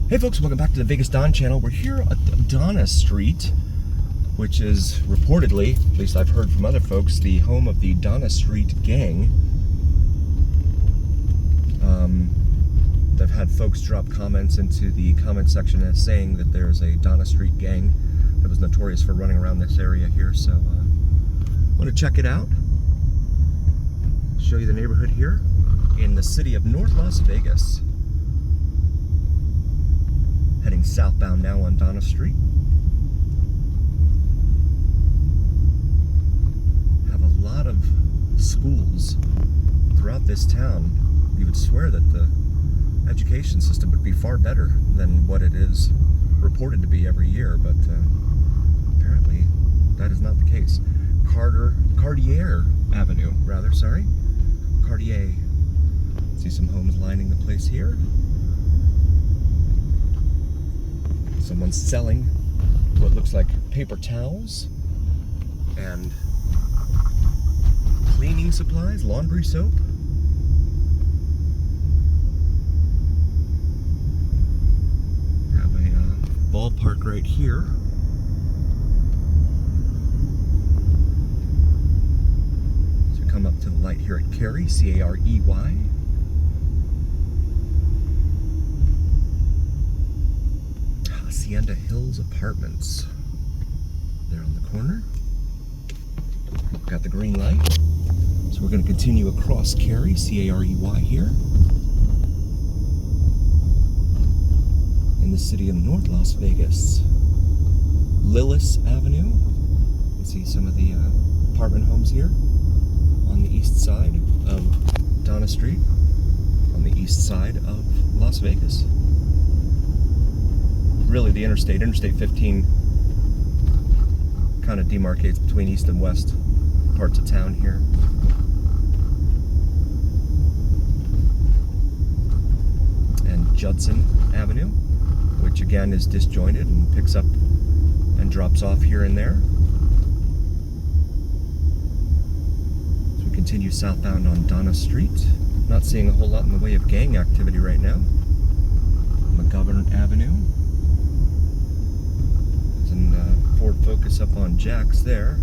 Hey folks, welcome back to the Vegas Don channel. We're here at Donna Street, which is reportedly, at least I've heard from other folks, the home of the Donna Street gang. I've had folks drop comments into the comment section as saying that there's a Donna Street gang that was notorious for running around this area here, so want to check it out. Show you the neighborhood here in the city of North Las Vegas. Heading southbound now on Donna Street. Have a lot of schools throughout this town. You would swear that the education system would be far better than what it is reported to be every year, but apparently that is not the case. Cartier Avenue, rather, sorry. Cartier. See some homes lining the place here. Someone's selling what looks like paper towels and cleaning supplies, laundry soap. Have a ballpark right here. So we come up to the light here at Carey, C-A-R-E-Y. Hacienda Hills Apartments. There on the corner. Got the green light. So we're going to continue across Carey, C-A-R-E-Y here. In the city of North Las Vegas. Lillis Avenue. You can see some of the apartment homes here on the east side of Donna Street. On the east side of Las Vegas. Really, the Interstate 15 kind of demarcates between east and west parts of town here. And Judson Avenue, which again is disjointed and picks up and drops off here and there. So we continue southbound on Donna Street. Not seeing a whole lot in the way of gang activity right now. McGovern Avenue. Ford Focus up on Jack's there.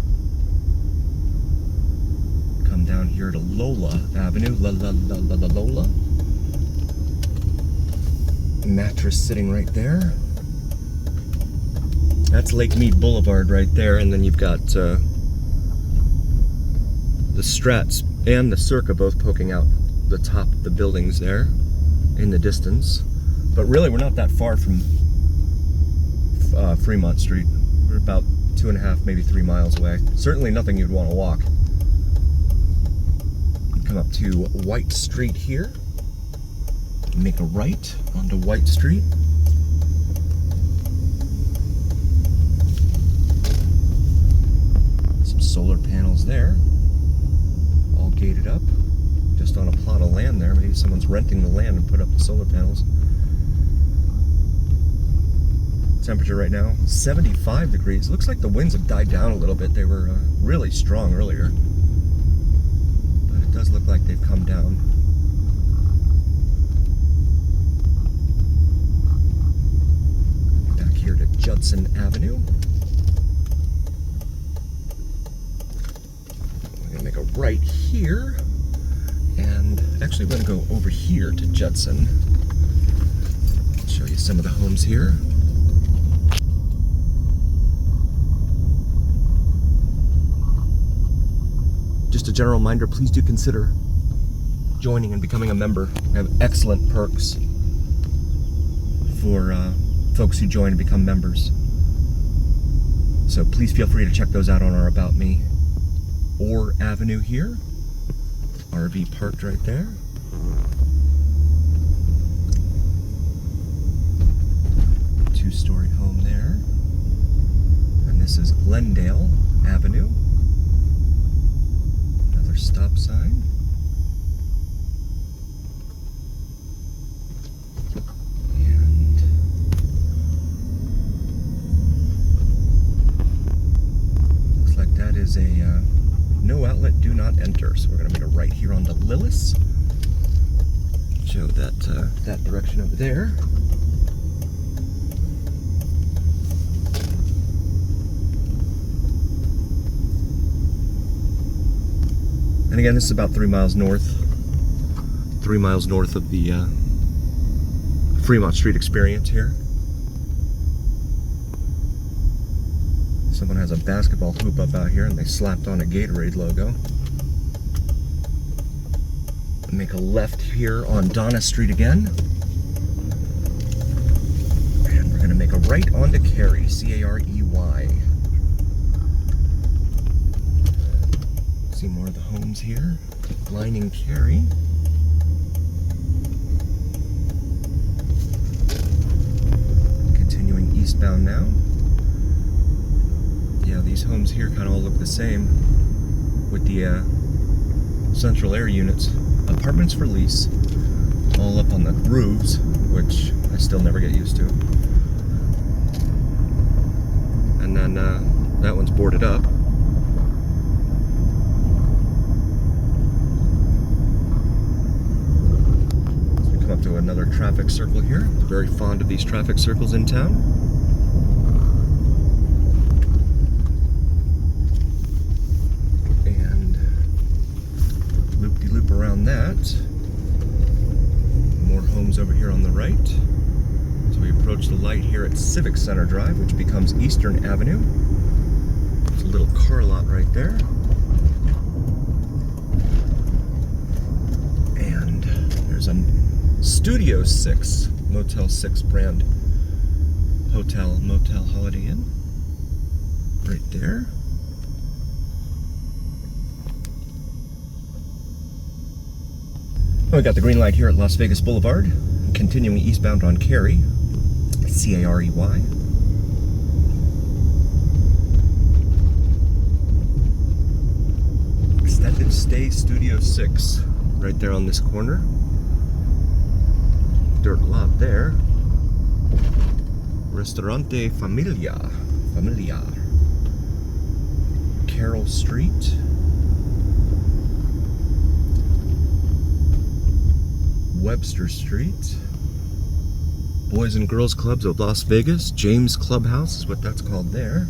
Come down here to Lola Avenue, Lola. Mattress sitting right there. That's Lake Mead Boulevard right there, and then you've got the Strats and the Circa both poking out the top of the buildings there in the distance. But really, we're not that far from Fremont Street. We're about 2.5, maybe 3 miles away. Certainly nothing you'd want to walk. Come up to White Street here. Make a right onto White Street. Some solar panels there. All gated up. Just on a plot of land there. Maybe someone's renting the land and put up the solar panels. Temperature right now 75 degrees. Looks like the winds have died down a little bit. They were really strong earlier, but it does look like they've come down. Back here to Judson Avenue. We're gonna make a right here, and actually we're gonna go over here to Judson. I'll show you some of the homes here. Just a general reminder, please do consider joining and becoming a member. We have excellent perks for folks who join and become members. So please feel free to check those out on our About Me. Orr Avenue here. RV parked right there. Two-story home there. And this is Glendale Avenue. Stop sign. And looks like that is a no outlet, do not enter. So we're going to make a right here onto Lillis. Show that that direction over there. And again, this is about 3 miles north. 3 miles north of the Fremont Street experience here. Someone has a basketball hoop up out here and they slapped on a Gatorade logo. Make a left here on Donna Street again. And we're gonna make a right onto Carey, C-A-R-E-Y. See more of the homes here, lining Carey. Continuing eastbound now. Yeah, these homes here kind of all look the same with the central air units. Apartments for lease, all up on the roofs, which I still never get used to. And then that one's boarded up. So we come up to another traffic circle here. Very fond of these traffic circles in town. Loop around that. More homes over here on the right. So we approach the light here at Civic Center Drive, which becomes Eastern Avenue. There's a little car lot right there. And there's a Studio 6, Motel 6 brand hotel, motel, Holiday Inn. Right there. We got the green light here at Las Vegas Boulevard, continuing eastbound on Carey, C-A-R-E-Y. Extended Stay Studio 6, right there on this corner. Dirt lot there. Ristorante Familiar. Carroll Street. Webster Street. Boys and Girls Clubs of Las Vegas. James Clubhouse is what that's called there.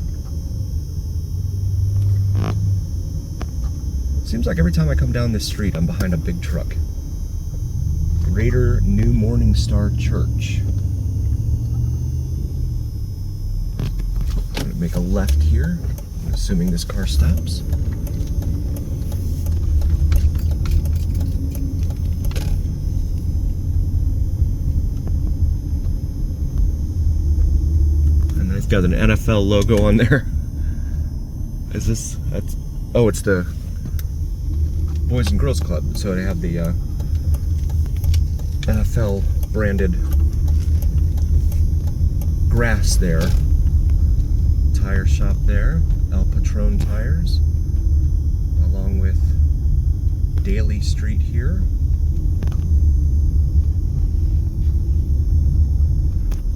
Seems like every time I come down this street, I'm behind a big truck. Greater New Morning Star Church. I'm gonna make a left here, assuming this car stops. Got an NFL logo on there. Is this? That's. Oh, it's the Boys and Girls Club. So they have the NFL branded grass there. Tire shop there. El Patron Tires, along with Daly Street here.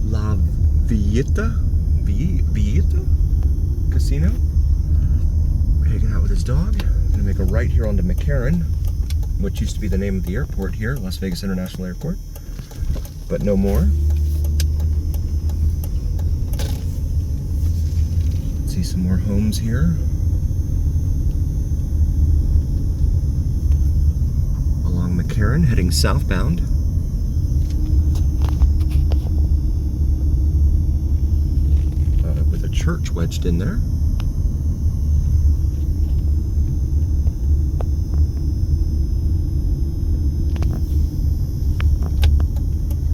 La Villeta Casino. Hanging out with his dog. Gonna make a right here onto McCarran, which used to be the name of the airport here, Las Vegas International Airport, but no more. See some more homes here. Along McCarran, heading southbound. With a church wedged in there.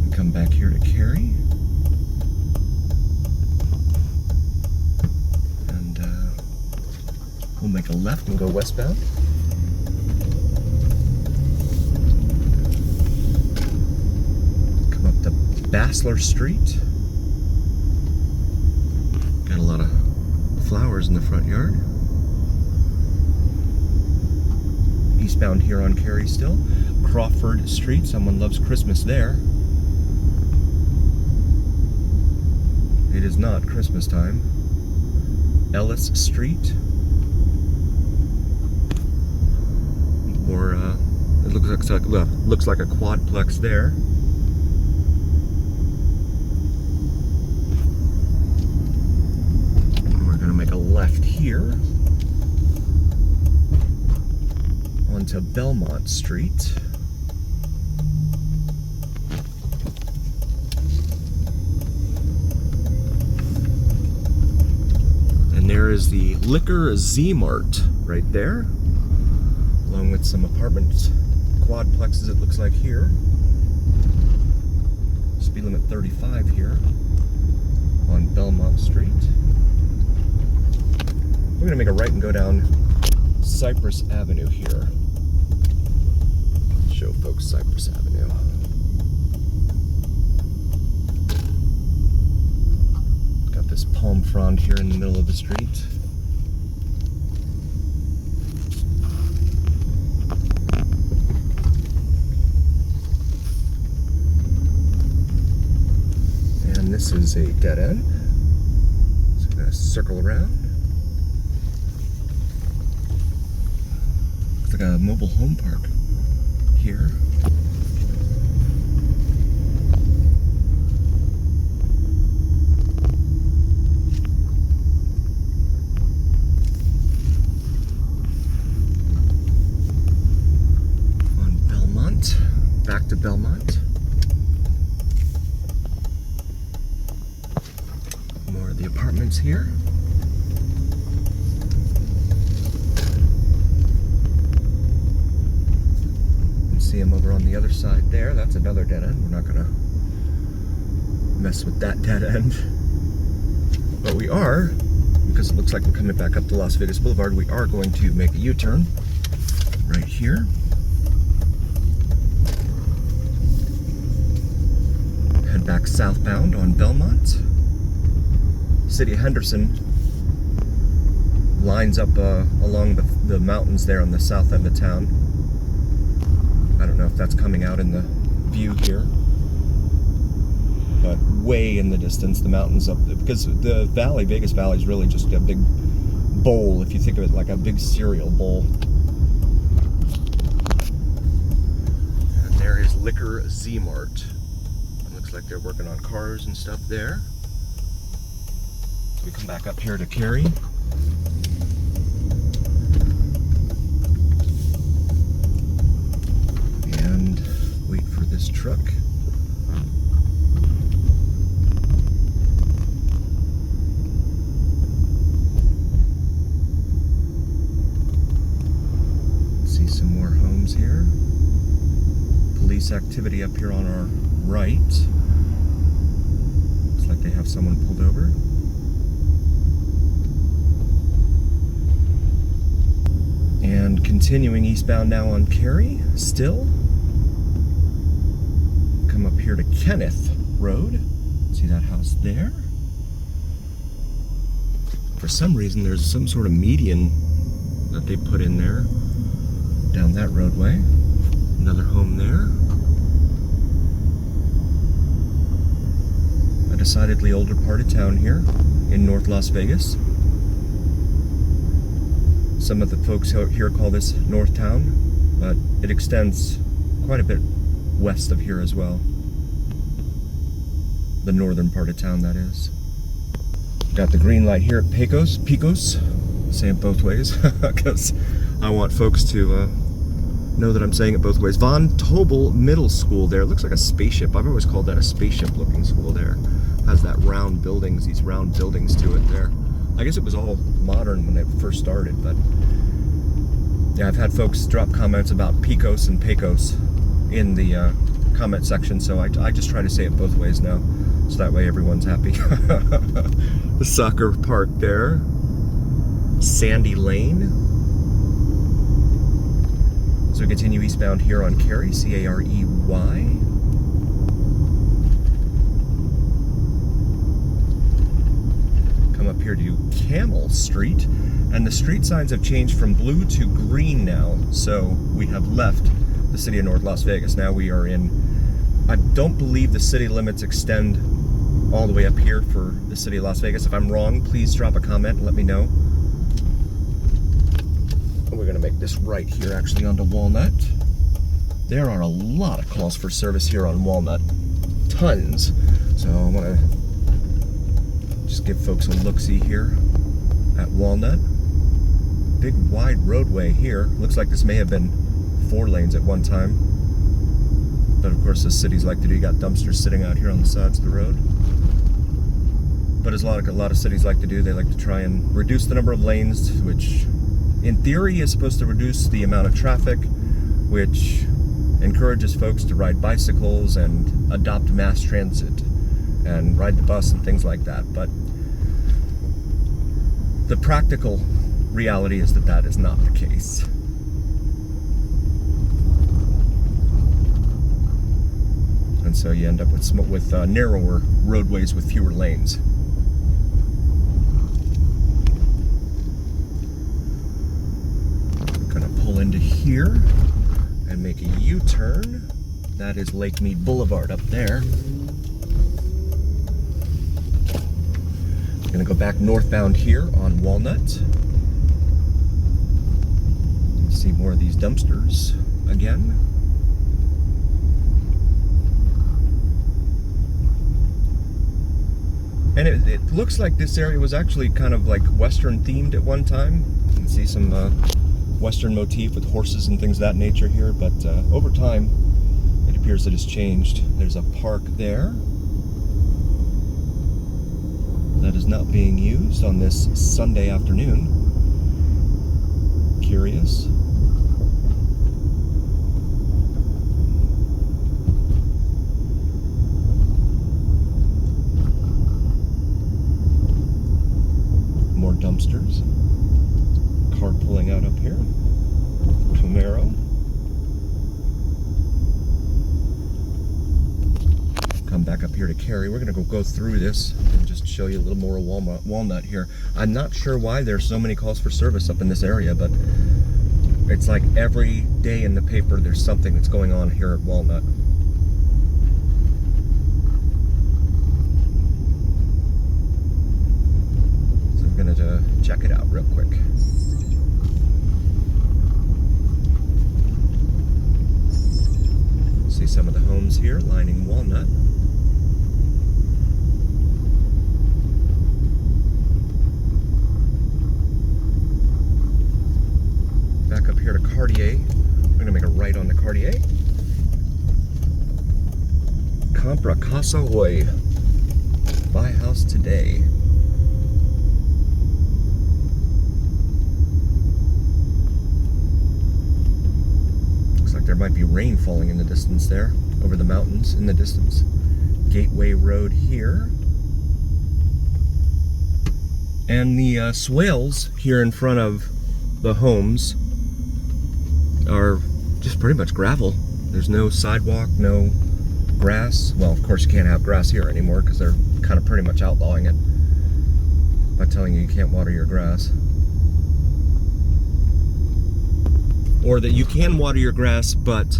And come back here to Carey. And we'll make a left and go westbound. Come up to Bassler Street. Got a lot of flowers in the front yard. Eastbound here on Carey still. Crawford Street, someone loves Christmas there. It is not Christmas time. Ellis Street. Or it looks like a quadplex there. Left here onto to Belmont Street. And there is the Liquor Z-Mart right there, along with some apartments, quadplexes it looks like here. Speed limit 35 here on Belmont Street. We're gonna make a right and go down Cypress Avenue here. Show folks Cypress Avenue. Got this palm frond here in the middle of the street. And this is a dead end. So I'm gonna circle around. Looks like a mobile home park here. On Belmont, back to Belmont. More of the apartments here. See them over on the other side there. That's another dead end. We're not gonna mess with that dead end. But we are, because it looks like we're coming back up to Las Vegas Boulevard, we are going to make a U-turn right here. Head back southbound on Belmont. City of Henderson lines up along the mountains there on the south end of town. I don't know if that's coming out in the view here, but way in the distance, the mountains up, because the valley, Vegas Valley, is really just a big bowl, if you think of it like a big cereal bowl. And there is Liquor Z-Mart. It looks like they're working on cars and stuff there. So we come back up here to Cary. Wait for this truck. See some more homes here. Police activity up here on our right. Looks like they have someone pulled over. And continuing eastbound now on Cary, still. Come up here to Kenneth Road. See that house there? For some reason, there's some sort of median that they put in there down that roadway. Another home there. A decidedly older part of town here in North Las Vegas. Some of the folks here call this North Town, but it extends quite a bit west of here as well. The northern part of town, that is. Got the green light here at Pecos. Say it both ways, because I want folks to know that I'm saying it both ways. Von Tobel Middle School there. It looks like a spaceship. I've always called that a spaceship looking school there. Has that round buildings, these round buildings to it there. I guess it was all modern when it first started, but yeah, I've had folks drop comments about Pecos and Pecos in the comment section, so I just try to say it both ways now, so that way everyone's happy. The soccer park there. Sandy Lane. So we continue eastbound here on Cary, C-A-R-E-Y. Come up here to Camel Street, and the street signs have changed from blue to green now, so we have left the city of North Las Vegas. Now we are in, I don't believe the city limits extend all the way up here for the city of Las Vegas. If I'm wrong, please drop a comment and let me know. We're gonna make this right here actually onto Walnut. There are a lot of calls for service here on Walnut. Tons. So I wanna just give folks a look-see here at Walnut. Big wide roadway here. Looks like this may have been 4 lanes at one time. But of course, as cities like to do, you got dumpsters sitting out here on the sides of the road. But as a lot of cities like to do, they like to try and reduce the number of lanes, which in theory is supposed to reduce the amount of traffic, which encourages folks to ride bicycles and adopt mass transit and ride the bus and things like that. But the practical reality is that that is not the case. And so you end up with narrower roadways with fewer lanes. I'm gonna pull into here and make a U-turn. That is Lake Mead Boulevard up there. I'm gonna go back northbound here on Walnut. See more of these dumpsters again. And it looks like this area was actually kind of like Western themed at one time. You can see some Western motif with horses and things of that nature here, but over time it appears that it's changed. There's a park there that is not being used on this Sunday afternoon. Curious. More dumpsters. Car pulling out up here. Camaro. Come back up here to Cary. We're gonna go through this and just show you a little more Walnut here. I'm not sure why there's so many calls for service up in this area, but it's like every day in the paper there's something that's going on here at Walnut. So we're gonna check it out real quick. See some of the homes here lining Walnut. Back up here to Cartier. We're gonna make a right on the Cartier. Compra Casa Hoy. Buy house today. Looks like there might be rain falling in the distance there, over the mountains in the distance. Gateway Road here. And the swales here in front of the homes are just pretty much gravel. There's no sidewalk, no grass. Well, of course you can't have grass here anymore because they're kind of pretty much outlawing it by telling you can't water your grass. Or that you can water your grass, but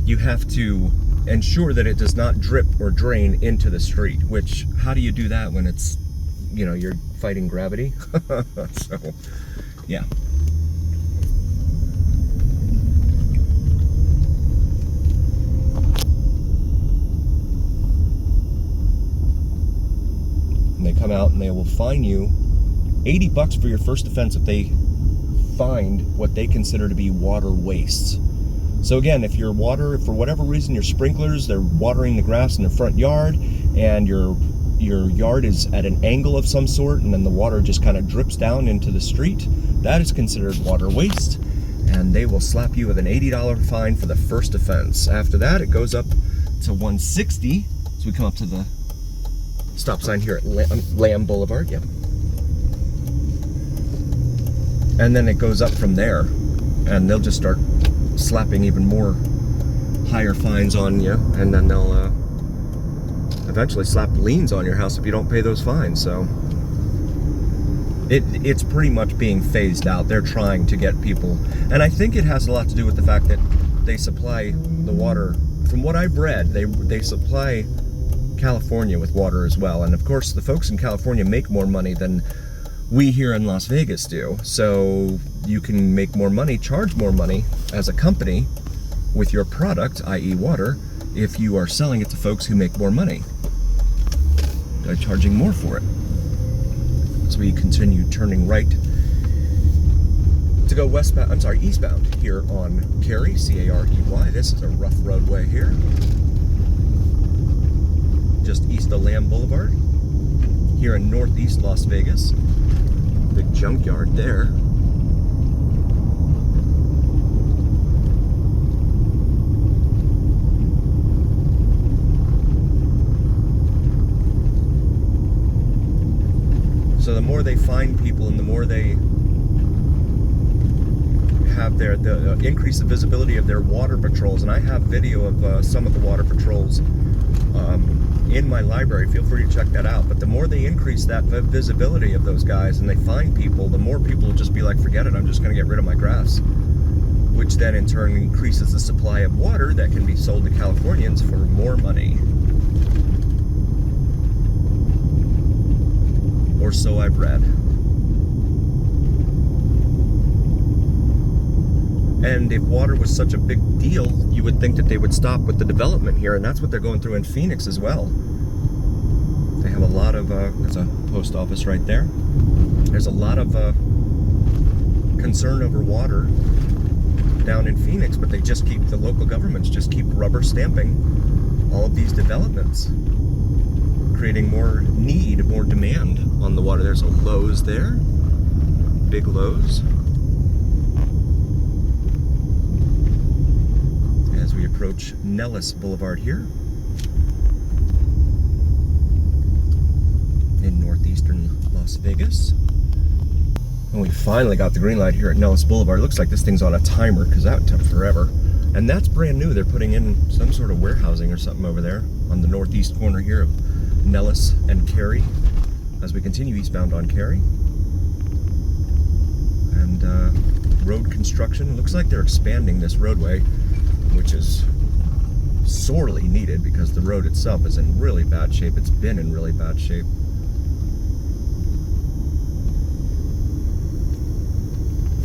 you have to ensure that it does not drip or drain into the street, which, how do you do that when it's, you know, you're fighting gravity? So, yeah. And they come out and they will fine you $80 for your first offense if they find what they consider to be water wastes. So again, if your water, if for whatever reason your sprinklers, they're watering the grass in the front yard, and your yard is at an angle of some sort, and then the water just kind of drips down into the street, that is considered water waste, and they will slap you with an $80 fine for the first offense. After that, it goes up to $160. So we come up to the stop sign here at Lamb Boulevard. Yep. And then it goes up from there, and they'll just start slapping even more higher fines on you, and then they'll eventually slap liens on your house if you don't pay those fines. So it's pretty much being phased out. They're trying to get people, and I think it has a lot to do with the fact that they supply the water. From what I've read, they supply California with water as well, and of course the folks in California make more money than we here in Las Vegas do. So you can make more money, charge more money as a company with your product, i.e. water, if you are selling it to folks who make more money by charging more for it. So we continue turning right to go westbound, I'm sorry, eastbound here on Cary, C-A-R-E-Y. This is a rough roadway here. Just east of Lamb Boulevard. Here in northeast Las Vegas. Big junkyard there. So the more they find people and the more they have the increase the visibility of their water patrols, and I have video of some of the water patrols in my library, feel free to check that out. But the more they increase that visibility of those guys and they find people, the more people will just be like, forget it, I'm just going to get rid of my grass, which then in turn increases the supply of water that can be sold to Californians for more money. Or so I've read. And if water was such a big deal, you would think that they would stop with the development here, and that's what they're going through in Phoenix as well. They have a lot of, there's a post office right there. There's a lot of concern over water down in Phoenix, but they just keep, the local governments just keep rubber stamping all of these developments, creating more need, more demand on the water. There's a Lowe's there, big Lowe's. As we approach Nellis Boulevard here in northeastern Las Vegas. And we finally got the green light here at Nellis Boulevard. It looks like this thing's on a timer because that took forever. And that's brand new. They're putting in some sort of warehousing or something over there on the northeast corner here of Nellis and Cary as we continue eastbound on Cary. And road construction. It looks like they're expanding this roadway, which is sorely needed because the road itself is in really bad shape. It's been in really bad shape.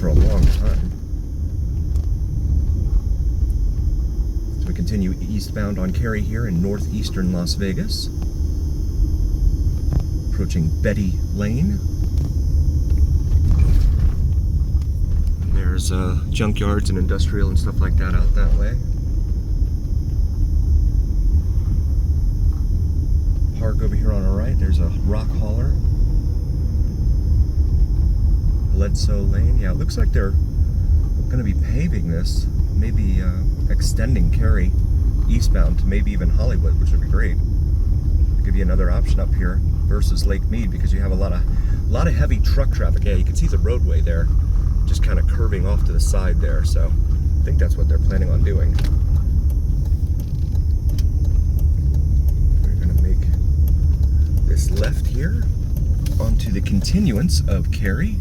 For a long time. So we continue eastbound on Cary here in northeastern Las Vegas. Approaching Betty Lane. And there's junkyards and industrial and stuff like that out that way. Park over here on our right. There's a rock hauler. Lane. Yeah, it looks like they're going to be paving this, maybe extending Cary eastbound to maybe even Hollywood, which would be great. It'll give you another option up here versus Lake Mead because you have a lot of heavy truck traffic. Yeah, you can see the roadway there just kind of curving off to the side there, so I think that's what they're planning on doing. We're going to make this left here onto the continuance of Cary.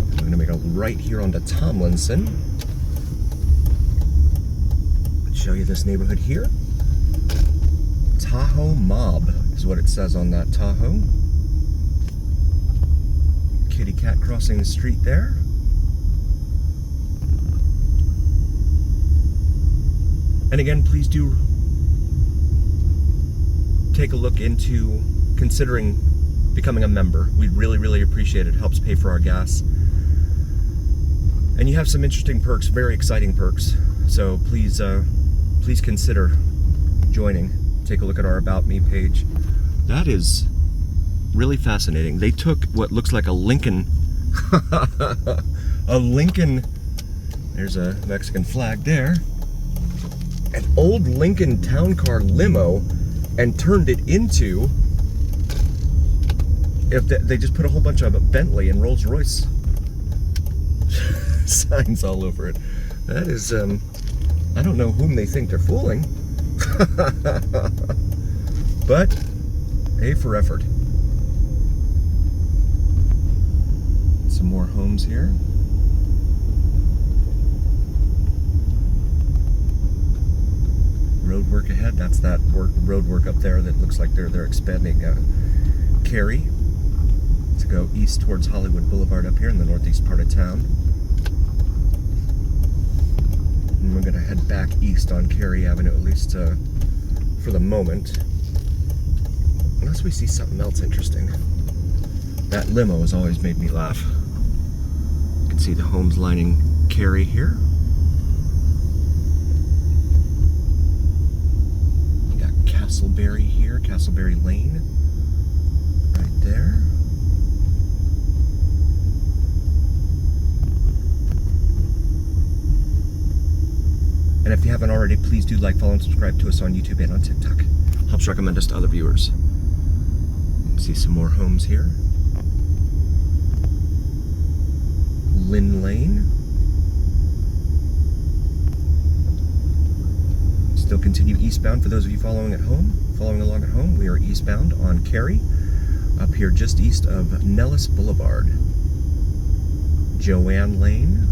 I'm going to make a right here onto Tomlinson. Show you this neighborhood here. Tahoe Mob is what it says on that Tahoe. Kitty cat crossing the street there. And again, please do take a look into considering becoming a member. We'd really, really appreciate it. It helps pay for our gas. And you have some interesting perks, very exciting perks. So please, please consider joining. Take a look at our About Me page. That is really fascinating. They took what looks like a Lincoln, there's a Mexican flag there, an old Lincoln town car limo, and turned it into, they just put a whole bunch of Bentley and Rolls Royce signs all over it. That is, I don't know whom they think they're fooling. But A for effort. Some more homes here. Road work ahead. That's that road work up there that looks like they're expanding Cary to go east towards Hollywood Boulevard up here in the northeast part of town. And we're going to head back east on Cary Avenue, at least for the moment. Unless we see something else interesting. That limo has always made me laugh. You can see the homes lining Cary here. You got Castleberry here, Castleberry Lane, right there. And if you haven't already, please do like, follow, and subscribe to us on YouTube and on TikTok. Helps recommend us to other viewers. You can see some more homes here. Lynn Lane. Still continue eastbound for those of you following along at home. We are eastbound on Cary, up here just east of Nellis Boulevard. Joanne Lane.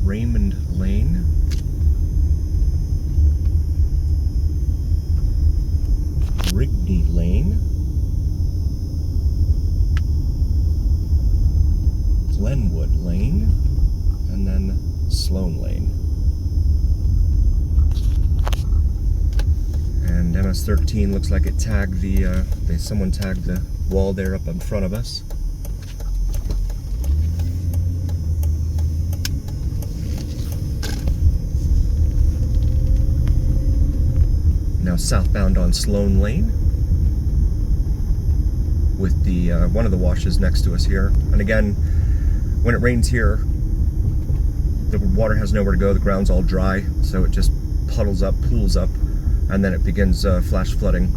Raymond Lane. Rigney Lane. Glenwood Lane. And then Sloan Lane. And MS-13 looks like it tagged someone tagged the wall there up in front of us. Now southbound on Sloan Lane with the one of the washes next to us here. And again, when it rains here, the water has nowhere to go. The ground's all dry, so it just puddles up, pools up, and then it begins flash flooding.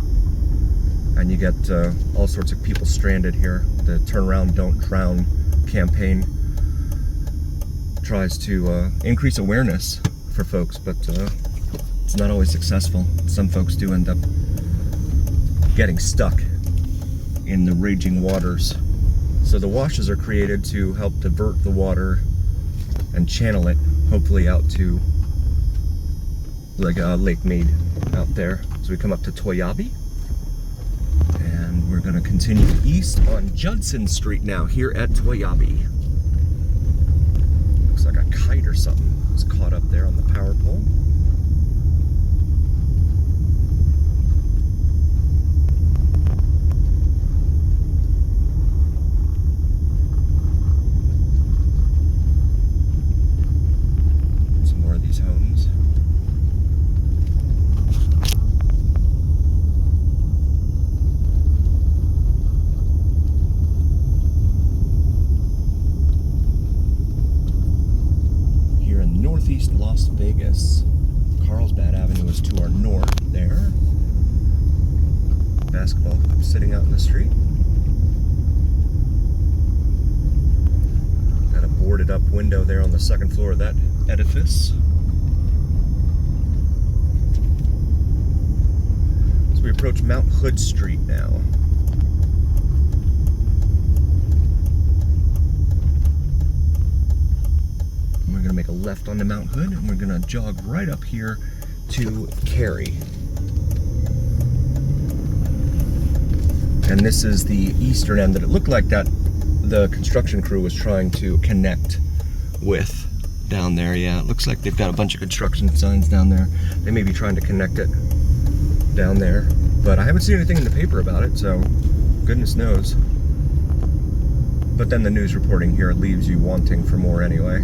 And you get all sorts of people stranded here. The Turn Around, Don't Drown campaign tries to increase awareness for folks, but it's not always successful. Some folks do end up getting stuck in the raging waters. So the washes are created to help divert the water and channel it, hopefully out to like Lake Mead out there. So we come up to Toyabe, and we're gonna continue east on Judson Street now here at Toyabe. Looks like a kite or something was caught up there on the power pole. Homes. Here in northeast Las Vegas, Carlsbad Avenue is to our north there. Basketball hoop sitting out in the street. Got a boarded up window there on the second floor of that edifice. We approach Mount Hood Street now. And we're going to make a left onto Mount Hood, and we're going to jog right up here to Cary. And this is the eastern end that it looked like that the construction crew was trying to connect with down there. Yeah, it looks like they've got a bunch of construction signs down there. They may be trying to connect it down there, but I haven't seen anything in the paper about it, so goodness knows. But then the news reporting here leaves you wanting for more anyway.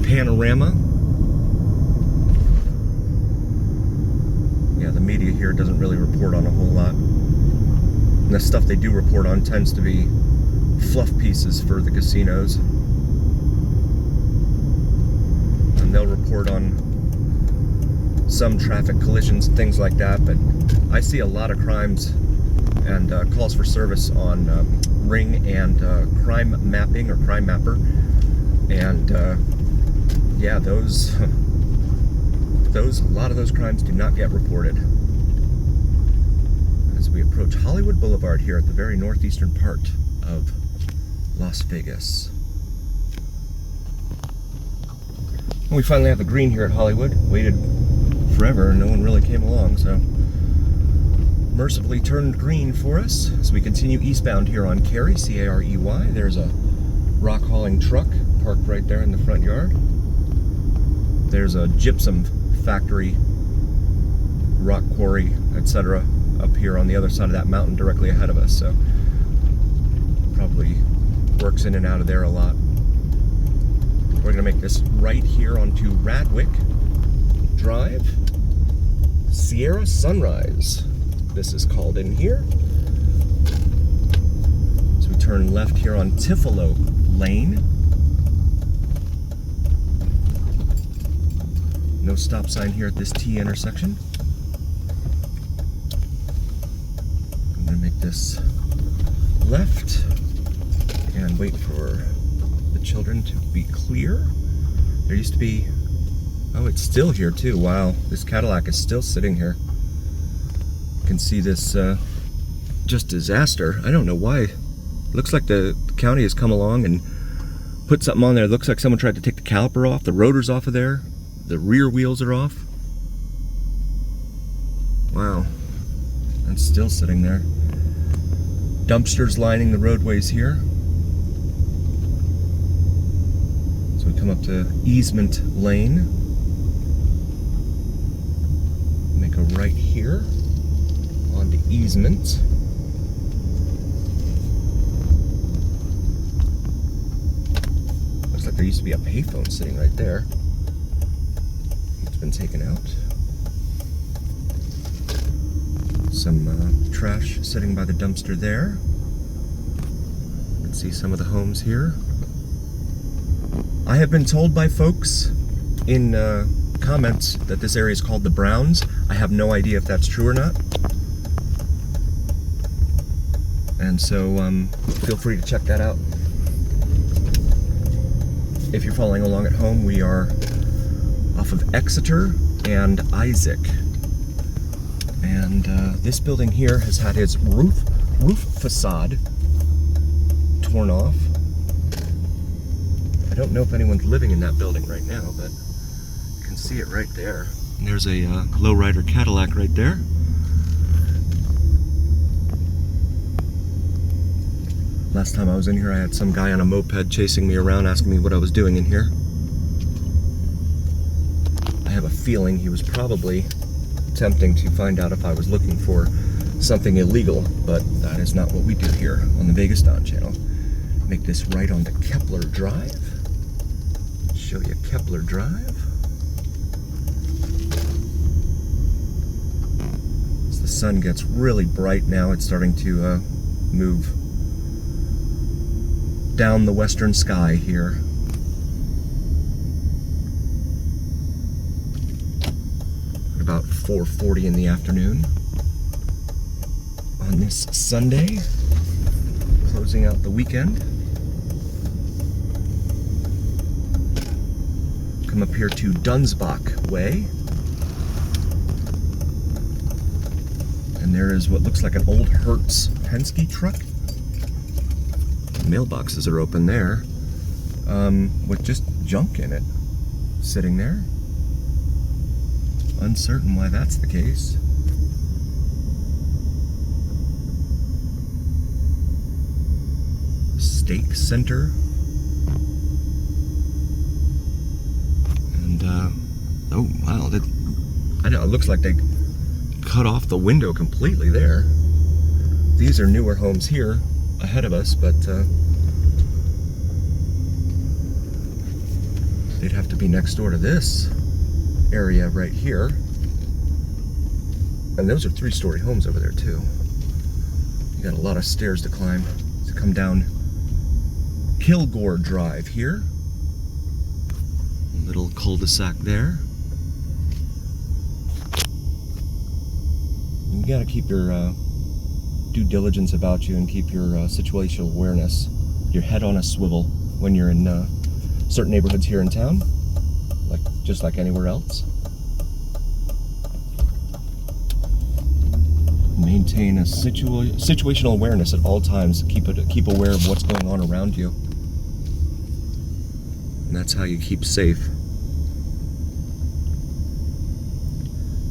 Panorama. Yeah, the media here doesn't really report on a whole lot. And the stuff they do report on tends to be fluff pieces for the casinos. And they'll report on some traffic collisions and things like that, but I see a lot of crimes and calls for service on Ring and Crime Mapping or Crime Mapper, and yeah, those a lot of those crimes do not get reported. As we approach Hollywood Boulevard here at the very northeastern part of Las Vegas. And we finally have the green here at Hollywood. Waited forever and no one really came along, so mercifully turned green for us as we continue eastbound here on Cary, C-A-R-E-Y. There's a rock hauling truck parked right there in the front yard. There's a gypsum factory, rock quarry, etc. up here on the other side of that mountain directly ahead of us, so probably works in and out of there a lot. We're gonna make this right here onto Radwick Drive, Sierra Sunrise. This is called in here. So we turn left here on Tifolo Lane. No stop sign here at this T intersection. I'm gonna make this left and wait for the children to be clear. There used to be, oh, it's still here too. Wow, this Cadillac is still sitting here. You can see this just disaster. I don't know why. It looks like the county has come along and put something on there. It looks like someone tried to take the caliper off, the rotor's off of there. The rear wheels are off. Wow, that's still sitting there. Dumpsters lining the roadways here. So we come up to Easement Lane. Make a right here onto Easement. Looks like there used to be a payphone sitting right there. Been taken out. Some trash sitting by the dumpster there. You can see some of the homes here. I have been told by folks in comments that this area is called the Browns. I have no idea if that's true or not. And so feel free to check that out. If you're following along at home, we are off of Exeter and Isaac. And this building here has had its roof facade torn off. I don't know if anyone's living in that building right now, but you can see it right there. And there's a lowrider Cadillac right there. Last time I was in here, I had some guy on a moped chasing me around, asking me what I was doing in here. I have a feeling he was probably attempting to find out if I was looking for something illegal, but that is not what we do here on the Vegas Don channel. Make this right onto Kepler Drive. Show you Kepler Drive. As the sun gets really bright now, it's starting to move down the western sky here. About 4:40 in the afternoon on this Sunday, closing out the weekend. Come up here to Dunsbach Way, and there is what looks like an old Hertz Penske truck. Mailboxes are open there, with just junk in it sitting there. Uncertain why that's the case. Steak Center. And, oh wow, I know, it looks like they cut off the window completely there. These are newer homes here ahead of us, but they'd have to be next door to this area right here. And those are 3-story homes over there too. You got a lot of stairs to climb to come down Kilgore Drive here. A little cul-de-sac there. You gotta keep your due diligence about you and keep your situational awareness, your head on a swivel when you're in certain neighborhoods here in town, just like anywhere else. Maintain a situational awareness at all times. Keep aware of what's going on around you, and that's how you keep safe.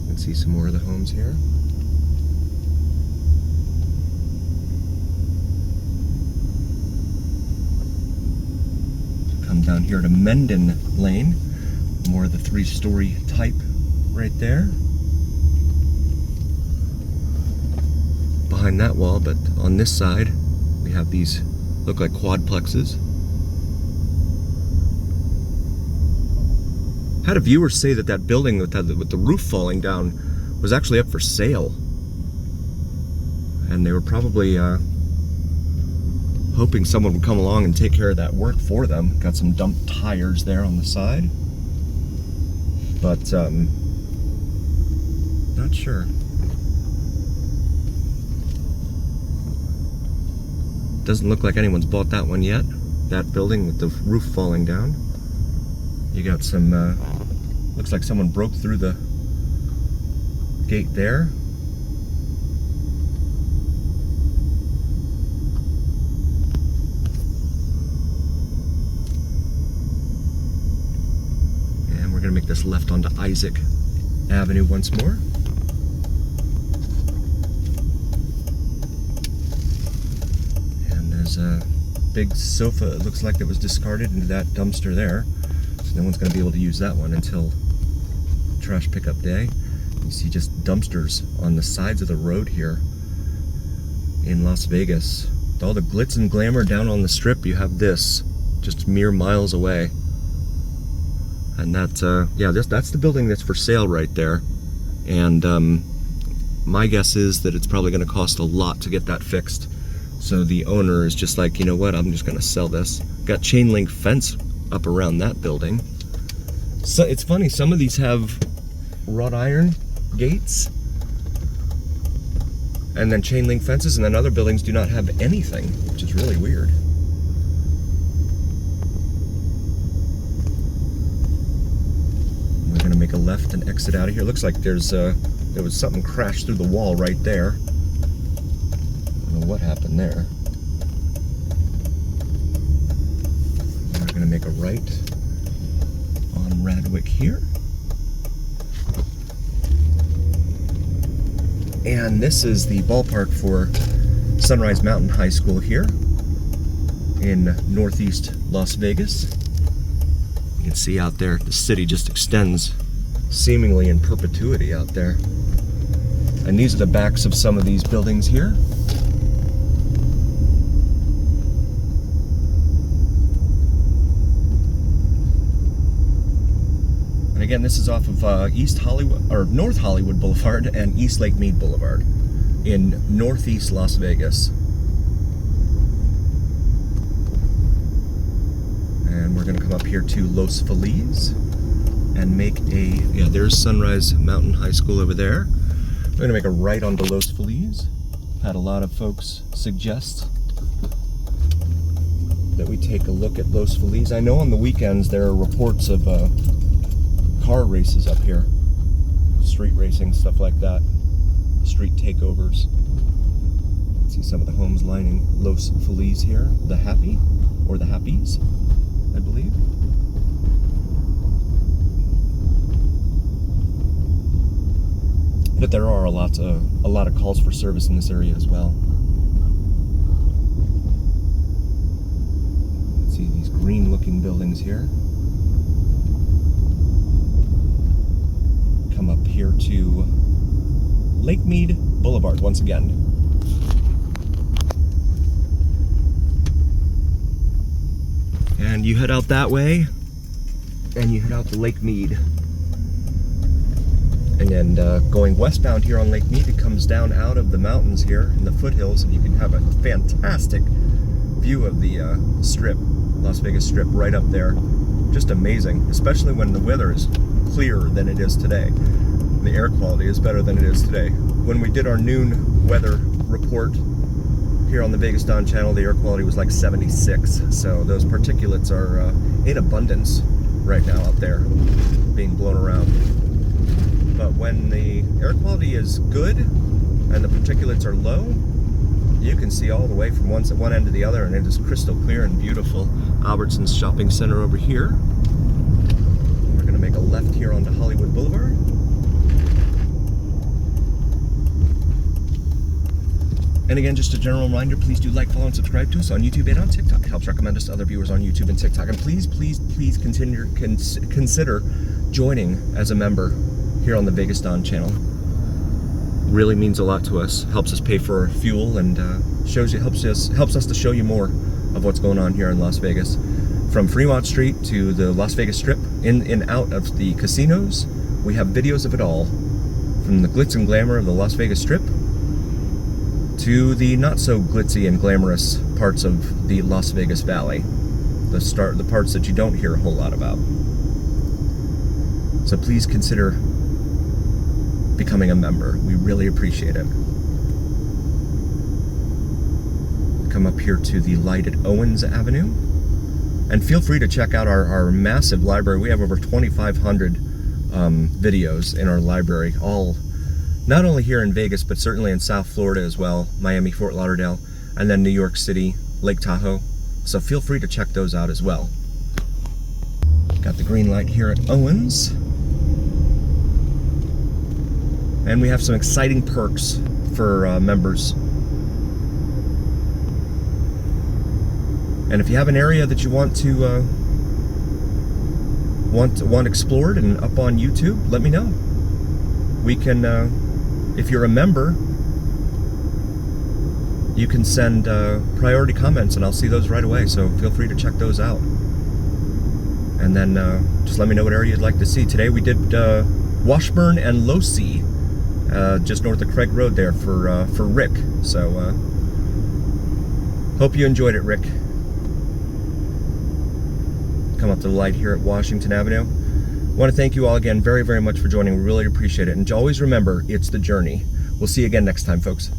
You can see some more of the homes here. Come down here to Menden Lane. More of the 3-story type right there. behind that wall, but on this side we have these look like quadplexes. Had a viewer say that that building with the roof falling down was actually up for sale, and they were probably hoping someone would come along and take care of that work for them. Got some dumped tires there on the side, but not sure. Doesn't look like anyone's bought that one yet, that building with the roof falling down. You got some, looks like someone broke through the gate there. And we're gonna make this left onto Isaac Avenue once more. And there's a big sofa, it looks like, that was discarded into that dumpster there. So no one's gonna be able to use that one until trash pickup day. You see just dumpsters on the sides of the road here in Las Vegas. With all the glitz and glamour down on the strip, you have this just mere miles away. And that, yeah, that's the building that's for sale right there. And my guess is that it's probably gonna cost a lot to get that fixed. So the owner is just like, you know what, I'm just gonna sell this. Got chain link fence up around that building. So it's funny, some of these have wrought iron gates and then chain link fences, and then other buildings do not have anything, which is really weird. We're gonna make a left and exit out of here. Looks like there was something crashed through the wall right there. I don't know what happened there. We're gonna make a right on Radwick here. And this is the ballpark for Sunrise Mountain High School here in northeast Las Vegas. You can see out there, the city just extends seemingly in perpetuity out there. And these are the backs of some of these buildings here. And again, this is off of East Hollywood, or North Hollywood Boulevard and East Lake Mead Boulevard in northeast Las Vegas. And we're gonna come up here to Los Feliz and make a, yeah, there's Sunrise Mountain High School over there. We're gonna make a right onto Los Feliz. Had a lot of folks suggest that we take a look at Los Feliz. I know on the weekends there are reports of car races up here, street racing, stuff like that, street takeovers. Let's see some of the homes lining Los Feliz here. The Happy, or the Happies, I believe. But there are a lot of calls for service in this area as well. Let's see these green-looking buildings here. Come up here to Lake Mead Boulevard once again. And you head out that way, and you head out to Lake Mead. And then going westbound here on Lake Mead, it comes down out of the mountains here in the foothills, and you can have a fantastic view of the strip, Las Vegas Strip, right up there. Just amazing, especially when the weather is clearer than it is today. The air quality is better than it is today. When we did our noon weather report here on the Vegas Dawn channel, the air quality was like 76. So those particulates are in abundance right now out there, being blown around. But when the air quality is good and the particulates are low, you can see all the way from one end to the other, and it is crystal clear and beautiful. Albertson's Shopping Center over here. We're gonna make a left here onto Hollywood Boulevard. And again, just a general reminder, please do like, follow, and subscribe to us on YouTube and on TikTok. It helps recommend us to other viewers on YouTube and TikTok. And please, please, please consider joining as a member here on the Vegas Dawn channel. Really means a lot to us. Helps us pay for our fuel and helps us to show you more of what's going on here in Las Vegas. From Fremont Street to the Las Vegas Strip, in and out of the casinos, we have videos of it all. From the glitz and glamour of the Las Vegas Strip to the not so glitzy and glamorous parts of the Las Vegas Valley. The parts that you don't hear a whole lot about. So please consider becoming a member. We really appreciate it. Come up here to the light at Owens Avenue. And feel free to check out our massive library. We have over 2,500 videos in our library, all not only here in Vegas, but certainly in South Florida as well, Miami, Fort Lauderdale, and then New York City, Lake Tahoe. So feel free to check those out as well. Got the green light here at Owens. And we have some exciting perks for members. And if you have an area that you want to want explored and up on YouTube, let me know. We can, if you're a member, you can send priority comments and I'll see those right away. So feel free to check those out. And then just let me know what area you'd like to see. Today we did Washburn and Losee, just north of Craig Road there for Rick. So hope you enjoyed it, Rick. Come up to the light here at Washington Avenue. I want to thank you all again very, very much for joining. We really appreciate it. And always remember, it's the journey. We'll see you again next time, folks.